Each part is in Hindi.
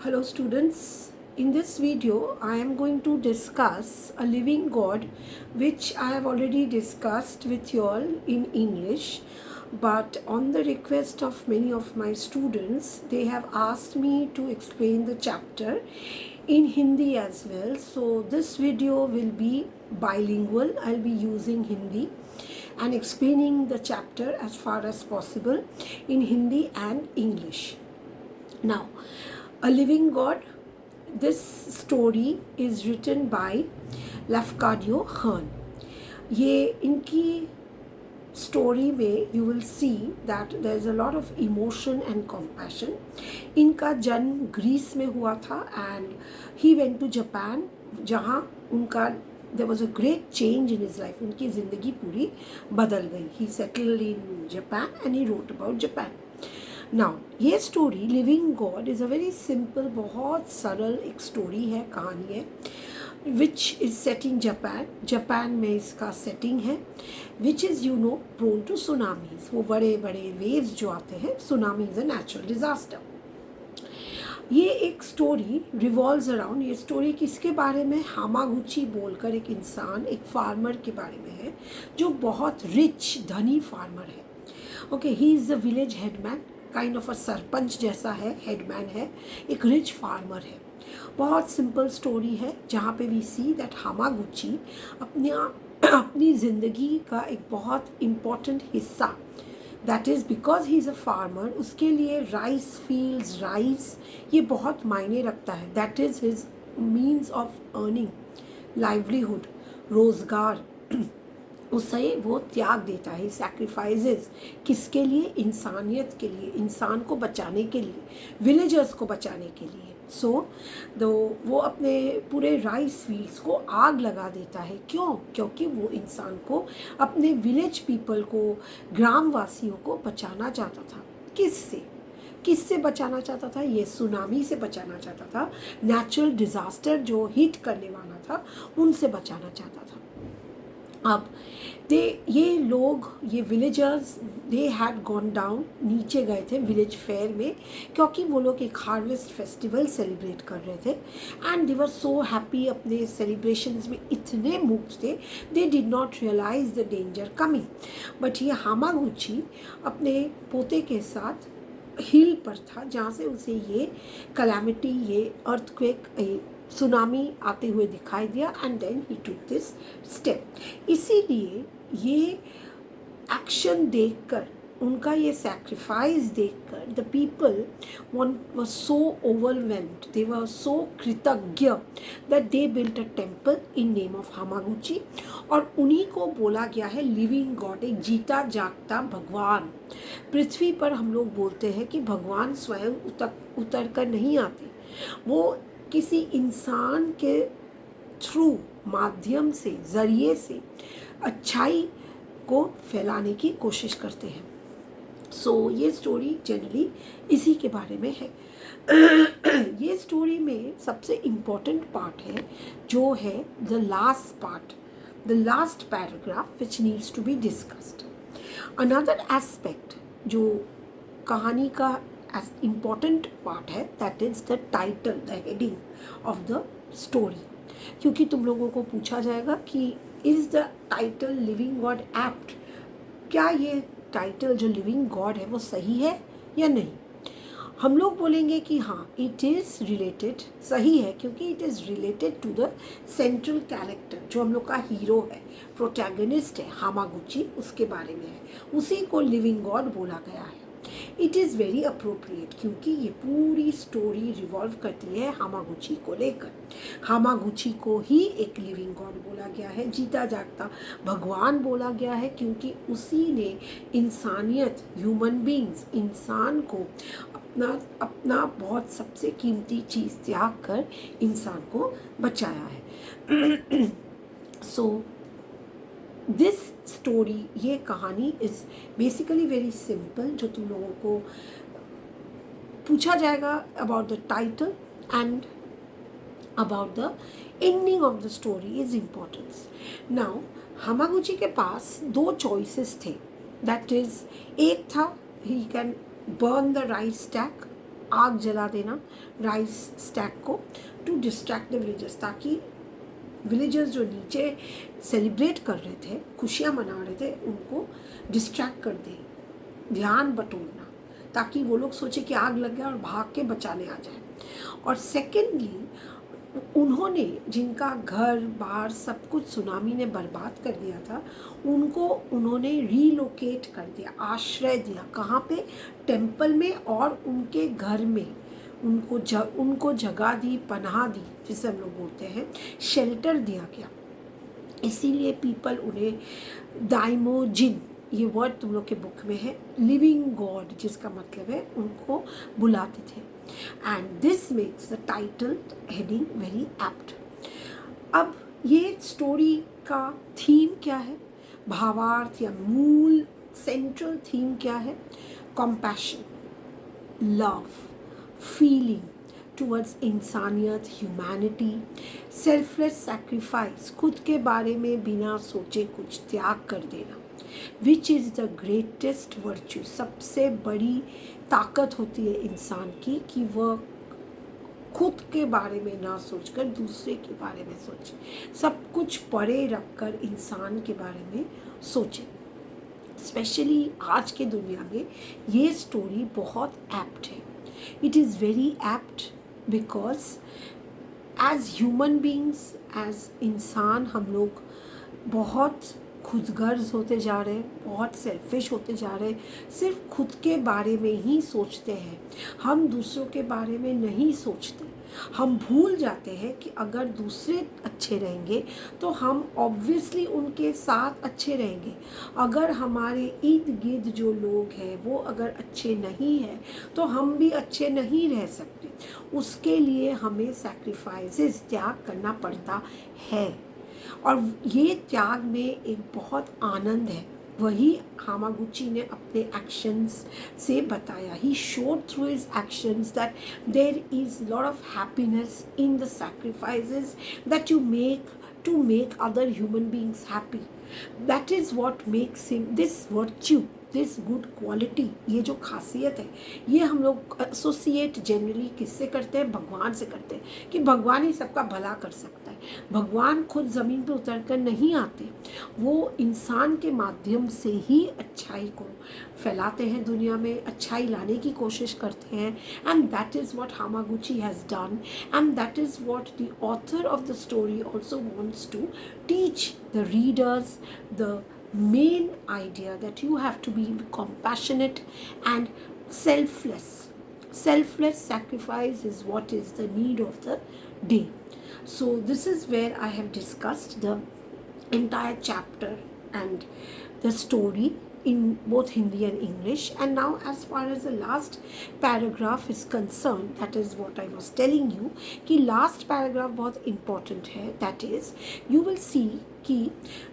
Hello students, in this video I am going to discuss a living God which I have already discussed with you all in English, but on the request of many of my students they have asked me to explain the chapter in Hindi as well. So this video will be bilingual. I'll be using Hindi and explaining the chapter as far as possible in Hindi and English. Now, A Living God, this story is written by Lafcadio Hearn. ये इनकी स्टोरी में you will see that there is a lot of emotion and compassion. इनका जन्म ग्रीस में हुआ था and he went to Japan, जहाँ उनका there was a great change in his life. उनकी ज़िंदगी पूरी बदल गई. He settled in Japan and he wrote about Japan. Now ये story living god is a very simple, बहुत सरल एक स्टोरी है, कहानी है, which is set in Japan. Japan में इसका सेटिंग है, which is prone to tsunamis. वो बड़े बड़े वेव्स जो आते हैं, tsunami is a natural disaster. ये एक स्टोरी रिवॉल्व्स अराउंड, ये स्टोरी किसके बारे में, हामागुची बोलकर एक इंसान, एक फार्मर के बारे में है जो बहुत रिच धनी फार्मर है. Okay, he is the village headman, kind of a sarpanch जैसा है, हेडमैन है, एक रिच फार्मर है. बहुत सिंपल स्टोरी है जहाँ पे वी सी दैट हामागुची अपनी ज़िंदगी का एक बहुत इम्पॉर्टेंट हिस्सा, that is because he is a farmer, उसके लिए राइस फील्ड्स, राइस ये बहुत मायने रखता है. That is his means of earning, livelihood, रोज़गार. उसे वो त्याग देता है, सैक्रिफाइसेस. किसके लिए? इंसानियत के लिए, इंसान को बचाने के लिए, विलेजर्स को बचाने के लिए. सो वो अपने पूरे राइस फील्ड्स को आग लगा देता है. क्यों? क्योंकि वो इंसान को, अपने विलेज पीपल को, ग्रामवासियों को बचाना चाहता था. किससे बचाना चाहता था? ये सुनामी से बचाना चाहता था. नेचुरल डिज़ास्टर जो हिट करने वाला था, उनसे बचाना चाहता था. अब ये लोग, ये villagers, they had gone down, नीचे गए थे विलेज फेयर में, क्योंकि वो लोग एक हार्वेस्ट फेस्टिवल सेलिब्रेट कर रहे थे and they were so happy. अपने सेलिब्रेशंस में इतने मुक्त थे, they did not realise the danger coming. But ये हामागुची अपने पोते के साथ हिल पर था, जहाँ से उसे ये कलैमिटी, ये अर्थक्वेक, सुनामी आते हुए दिखाई दिया and then he took this step. इसीलिए ये एक्शन देखकर, उनका ये सैक्रिफाइस देखकर, the people were so overwhelmed, they were so कृतज्ञ that they built a temple in name of Hamaguchi. और उन्हीं को बोला गया है लिविंग गॉड, एक जीता जागता भगवान. पृथ्वी पर हम लोग बोलते हैं कि भगवान स्वयं उतर कर नहीं आते, वो किसी इंसान के थ्रू, माध्यम से, ज़रिए से अच्छाई को फैलाने की कोशिश करते हैं. सो ये स्टोरी जनरली इसी के बारे में है. ये स्टोरी में सबसे इम्पोर्टेंट पार्ट है जो है the last part, the last paragraph which needs to be discussed. Another aspect जो कहानी का as important part है, that is the title, the heading of the story. क्योंकि तुम लोगों को पूछा जाएगा कि is the title living God apt, क्या ये टाइटल जो लिविंग गॉड है वो सही है या नहीं. हम लोग बोलेंगे कि हाँ, इट इज़ रिलेटेड, सही है, क्योंकि it is related to the central character, जो हम लोग का हीरो है, प्रोटैगनिस्ट है, हामागुची, उसके बारे में है, उसी को लिविंग गॉड बोला गया है. इट इज़ वेरी अप्रोप्रिएट, क्योंकि ये पूरी स्टोरी रिवॉल्व करती है हामागुची को लेकर. हामागुची को ही एक लिविंग गॉड बोला गया है, जीता जागता भगवान बोला गया है, क्योंकि उसी ने इंसानियत, ह्यूमन बींग्स, इंसान को अपना बहुत सबसे कीमती चीज़ त्याग कर इंसान को बचाया है. सो दिस स्टोरी, ये कहानी इज़ बेसिकली वेरी सिंपल. जो तुम लोगों को पूछा जाएगा about the title and about the ending of the story is importance. Now Hamaguchi के पास दो चॉइसेस थे, दैट इज़, एक था he can burn the rice stack आग जला देना राइस स्टैक को टू डिस्ट्रैक्ट द विलेजर्स, ताकि विलेजर्स जो नीचे सेलिब्रेट कर रहे थे, खुशियाँ मना रहे थे, उनको डिस्ट्रैक्ट कर दे, ध्यान बटोरना, ताकि वो लोग सोचे कि आग लग गया और भाग के बचाने आ जाए। और सेकेंडली उन्होंने जिनका घर बार सब कुछ सुनामी ने बर्बाद कर दिया था, उनको उन्होंने रीलोकेट कर दिया, आश्रय दिया। कहाँ पे? टेम्पल में, और उनके घर में उनको जगह दी, पनाह दी, जिसे हम लोग बोलते हैं शेल्टर दिया गया। इसीलिए पीपल उन्हें दाइमोजिन, ये वर्ड तुम लोग के बुक में है, लिविंग गॉड, जिसका मतलब है उनको बुलाते थे। And this makes the title heading very apt. अब ये स्टोरी का थीम क्या है, भावार्थ या मूल सेंट्रल थीम क्या है? कंपैशन, लव, फीलिंग टुवर्ड्स इंसानियत, ह्यूमैनिटी, सेल्फलेस सैक्रिफाइस, खुद के बारे में बिना सोचे कुछ त्याग कर देना, which is the greatest virtue, सबसे बड़ी ताकत होती है इंसान की कि वह खुद के बारे में ना सोचकर दूसरे के बारे में सोचे, सब कुछ परे रखकर इंसान के बारे में सोचे। स्पेशली आज के दुनिया में ये स्टोरी बहुत एप्ट है। It is very apt because as human beings, as इंसान, हम लोग बहुत खुदगर्ज होते जा रहे हैं, बहुत सेल्फिश होते जा रहे हैं, सिर्फ खुद के बारे में ही सोचते हैं, हम दूसरों के बारे में नहीं सोचते। हम भूल जाते हैं कि अगर दूसरे अच्छे रहेंगे तो हम ऑब्वियसली उनके साथ अच्छे रहेंगे। अगर हमारे इर्द गिर्द जो लोग हैं वो अगर अच्छे नहीं हैं तो हम भी अच्छे नहीं रह सकते। उसके लिए हमें सैक्रिफाइसेस, त्याग करना पड़ता है, और ये त्याग में एक बहुत आनंद है। वही हामागुची ने अपने एक्शंस से बताया। He showed through his actions that there is lot of happiness in the sacrifices that you make to make other human beings happy. That is what makes him this virtue, this good quality. ये जो खासियत है ये हम लोग एसोसिएट जनरली किससे करते हैं? भगवान से करते हैं कि भगवान ही सबका भला कर सकता है। भगवान खुद ज़मीन पर उतर कर नहीं आते, वो इंसान के माध्यम से ही अच्छाई को फैलाते हैं, दुनिया में अच्छाई लाने की कोशिश करते हैं। And that is what Hamaguchi has done, and that is what the author of the story also wants to teach the readers, the main idea that you have to be compassionate and selfless. Selfless sacrifice is what is the need of the day. So this is where I have discussed the entire chapter and the story in both Hindi and English. And now as far as the last paragraph is concerned, that is what I was telling you कि last paragraph बहुत important है। that is you will see कि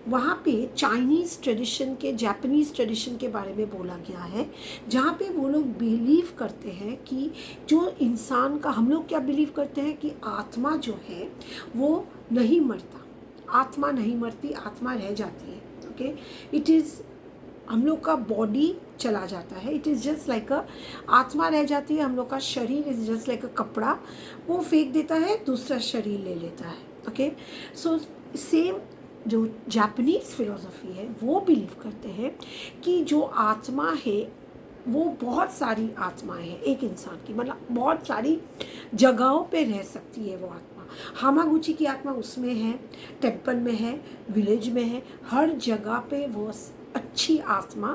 वहाँ पे चाइनीज़ ट्रेडिशन के, जापानीज़ ट्रेडिशन के बारे में बोला गया है, जहाँ पे वो लोग बिलीव करते हैं कि जो इंसान का, हम लोग क्या बिलीव करते हैं कि आत्मा जो है वो नहीं मरता, आत्मा नहीं मरती, आत्मा रह जाती है। ओके, इट इज़, हम लोग का बॉडी चला जाता है, इट इज़ जस्ट लाइक अ, आत्मा रह जाती है, हम लोग का शरीर इज़ जस्ट लाइक अ कपड़ा, वो फेंक देता है, दूसरा शरीर ले लेता है। ओके, सो सेम जो जापानीज़ फिलोसफी है वो बिलीव करते हैं कि जो आत्मा है वो बहुत सारी आत्माएं हैं एक इंसान की, मतलब बहुत सारी जगहों पे रह सकती है वो आत्मा। हामागुची की आत्मा उसमें है, टेम्पल में है, विलेज में है, हर जगह पे वो अच्छी आत्मा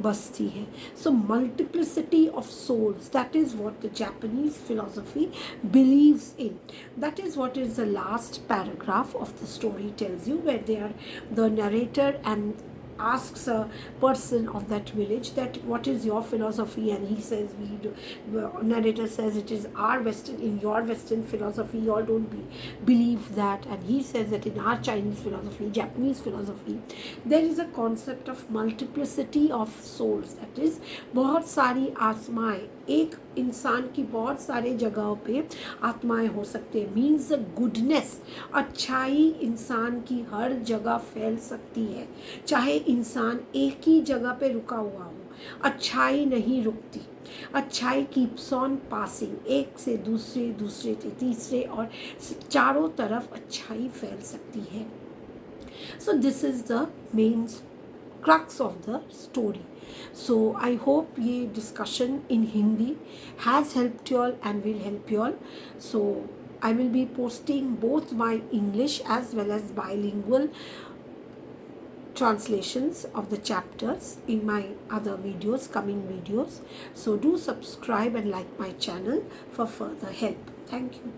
बसती है। So multiplicity of souls, that is what the Japanese philosophy believes in. That is what is the last paragraph of the story tells you, where they are, the narrator and asks a person of that village that what is your philosophy, and he says, narrator says, it is our western, in your western philosophy you all don't believe that, and he says that in our Chinese philosophy, Japanese philosophy, there is a concept of multiplicity of souls, that is बहुत सारी आत्माएं, एक इंसान की बहुत सारे जगहों पे आत्माएं हो सकती है। मीन्स गुडनेस, अच्छाई इंसान की हर जगह फैल सकती है, चाहे इंसान एक ही जगह पे रुका हुआ हो, अच्छाई नहीं रुकती। अच्छाई कीप्स ऑन पासिंग, एक से दूसरे, दूसरे से तीसरे, और चारों तरफ अच्छाई फैल सकती है. So this is the main crux of the story. So I hope ये discussion in Hindi has helped you all and will help you all. So I will be posting both my English as well as bilingual translations of the chapters in my other videos, coming videos. So do subscribe and like my channel for further help. Thank you.